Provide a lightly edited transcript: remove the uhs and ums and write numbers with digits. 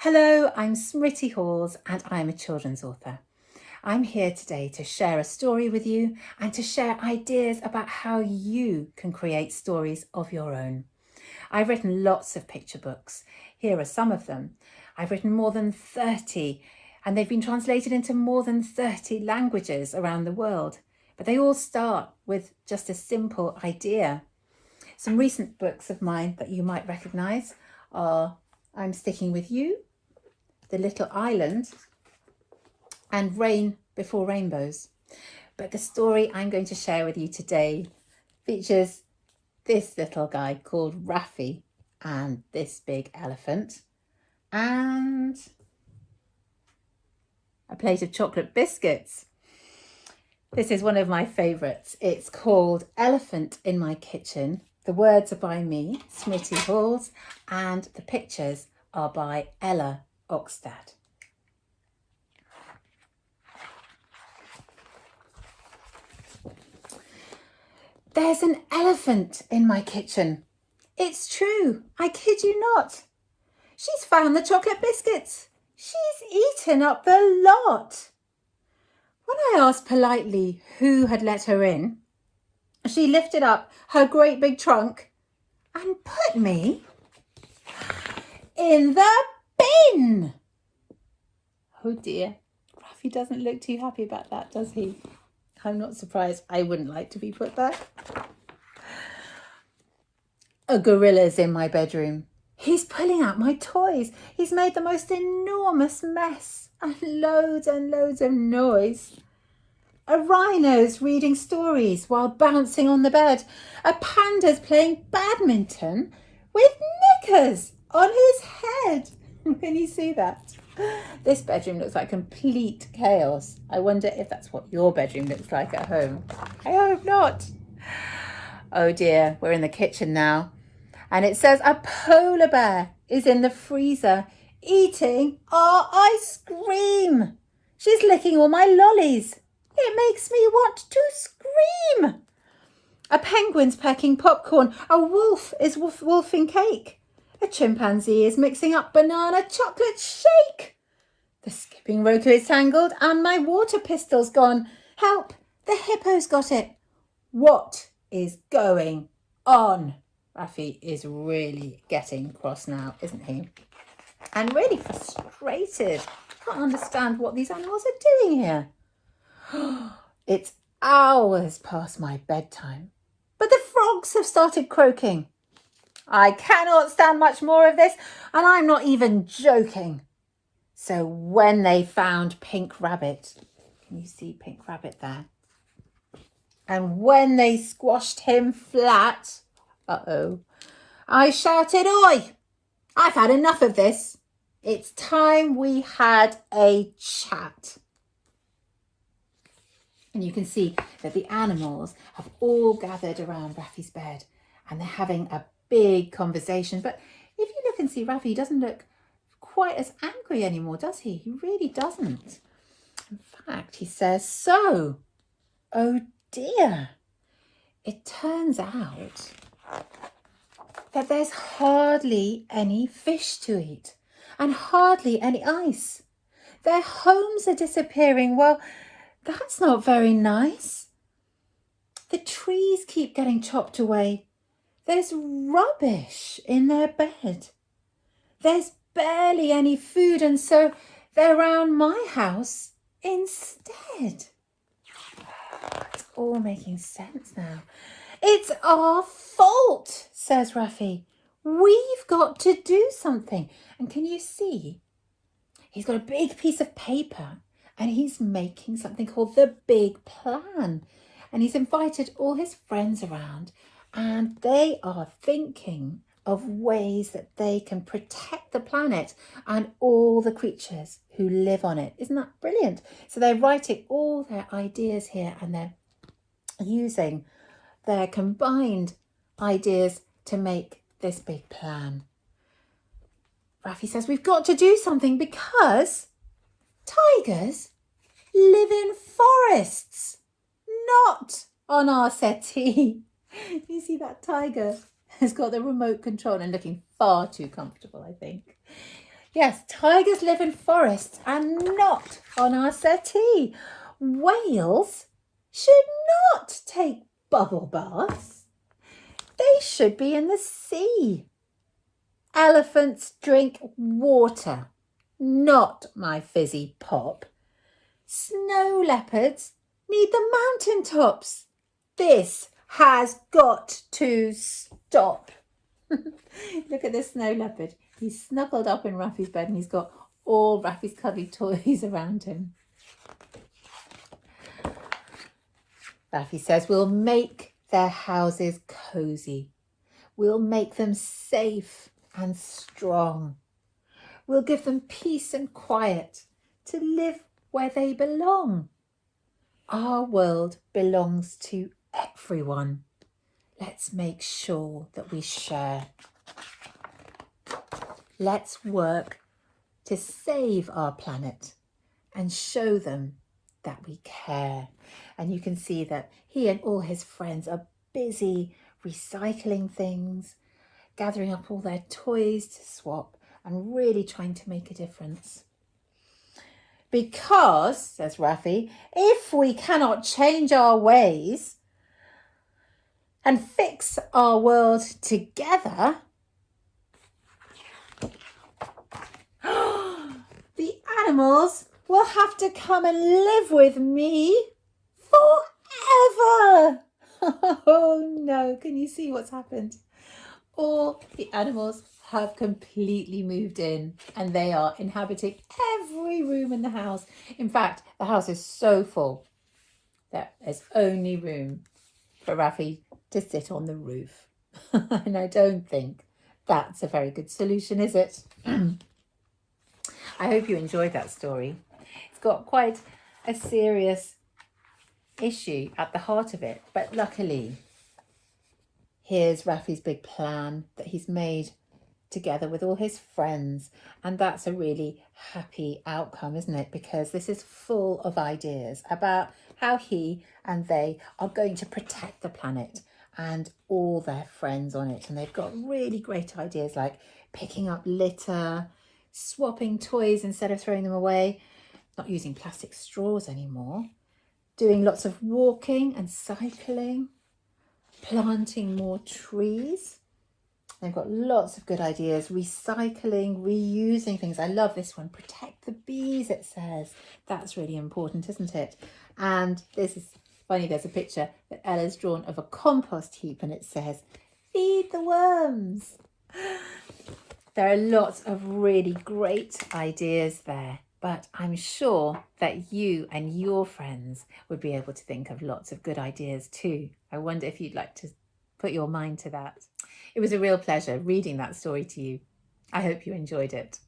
Hello, I'm Smriti Halls and I'm a children's author. I'm here today to share a story with you and to share ideas about how you can create stories of your own. I've written lots of picture books. Here are some of them. I've written more than 30 and they've been translated into more than 30 languages around the world. But they all start with just a simple idea. Some recent books of mine that you might recognise are I'm Sticking With You, The Little Island, and Rain Before Rainbows. But the story I'm going to share with you today features this little guy called Raffi and this big elephant and a plate of chocolate biscuits. This is one of my favourites. It's called Elephant in My Kitchen. The words are by me, Smriti Halls, and the pictures are by Ella Oxstad. There's an elephant in my kitchen. It's true, I kid you not. She's found the chocolate biscuits. She's eaten up the lot. When I asked politely who had let her in, she lifted up her great big trunk and put me in the bin. Oh dear, Raffi doesn't look too happy about that, does he? I'm not surprised. I wouldn't like to be put there. A gorilla's in my bedroom. He's pulling out my toys. He's made the most enormous mess and loads of noise. A rhino's reading stories while bouncing on the bed. A panda's playing badminton with knickers on his head. Can you see that? This bedroom looks like complete chaos. I wonder if that's what your bedroom looks like at home. I hope not. Oh dear, we're in the kitchen now. And it says a polar bear is in the freezer eating our ice cream. She's licking all my lollies. It makes me want to scream. A penguin's pecking popcorn. A wolf is wolfing cake. A chimpanzee is mixing up banana chocolate shake. The skipping rope is tangled and my water pistol's gone. Help, the hippo's got it. What is going on? Raffi is really getting cross now, isn't he? And really frustrated. Can't understand what these animals are doing here. It's hours past my bedtime, but the frogs have started croaking. I cannot stand much more of this, and I'm not even joking. So when they found Pink Rabbit, can you see Pink Rabbit there? And when they squashed him flat, I shouted, "Oi! I've had enough of this. It's time we had a chat." And you can see that the animals have all gathered around Raffi's bed and they're having a big conversation. But if you look and see Raffi, he doesn't look quite as angry anymore, does he? He really doesn't. In fact, he says, "So, oh dear, it turns out that there's hardly any fish to eat and hardly any ice. Their homes are disappearing. Well, that's not very nice. The trees keep getting chopped away. There's rubbish in their bed. There's barely any food, and so they're around my house instead." It's all making sense now. "It's our fault," says Raffi. "We've got to do something." And can you see? He's got a big piece of paper and he's making something called the Big Plan. And he's invited all his friends around and they are thinking of ways that they can protect the planet and all the creatures who live on it. Isn't that brilliant? So they're writing all their ideas here and they're using their combined ideas to make this big plan. Raffi says, "We've got to do something because tigers live in forests, not on our settee." You see that tiger has got the remote control and looking far too comfortable, I think. Yes, tigers live in forests and not on our settee. Whales should not take bubble baths. They should be in the sea. Elephants drink water, not my fizzy pop. Snow leopards need the mountain tops. This has got to stop. Look at this snow leopard. He's snuggled up in Raffy's bed and he's got all Raffy's cuddly toys around him. Raffy says, we'll make their houses cosy. We'll make them safe and strong. We'll give them peace and quiet to live where they belong. Our world belongs to everyone. Let's make sure that we share. Let's work to save our planet and show them that we care. And you can see that he and all his friends are busy recycling things, gathering up all their toys to swap and really trying to make a difference. Because, says Raffy, if we cannot change our ways and fix our world together, the animals will have to come and live with me forever. Oh no, can you see what's happened? All the animals have completely moved in and they are inhabiting every room in the house. In fact, the house is so full that there's only room for Raffy to sit on the roof. And I don't think that's a very good solution, is it? I hope you enjoyed that story. It's got quite a serious issue at the heart of it, but luckily here's Raffy's big plan that he's made together with all his friends, and that's a really happy outcome, isn't it? Because this is full of ideas about how he and they are going to protect the planet and all their friends on it. And they've got really great ideas like picking up litter, swapping toys instead of throwing them away, not using plastic straws anymore, doing lots of walking and cycling, planting more trees. They've got lots of good ideas, recycling, reusing things. I love this one. Protect the bees, it says. That's really important, isn't it? And this is funny. There's a picture that Ella's drawn of a compost heap and it says, feed the worms. There are lots of really great ideas there, but I'm sure that you and your friends would be able to think of lots of good ideas too. I wonder if you'd like to put your mind to that. It was a real pleasure reading that story to you. I hope you enjoyed it.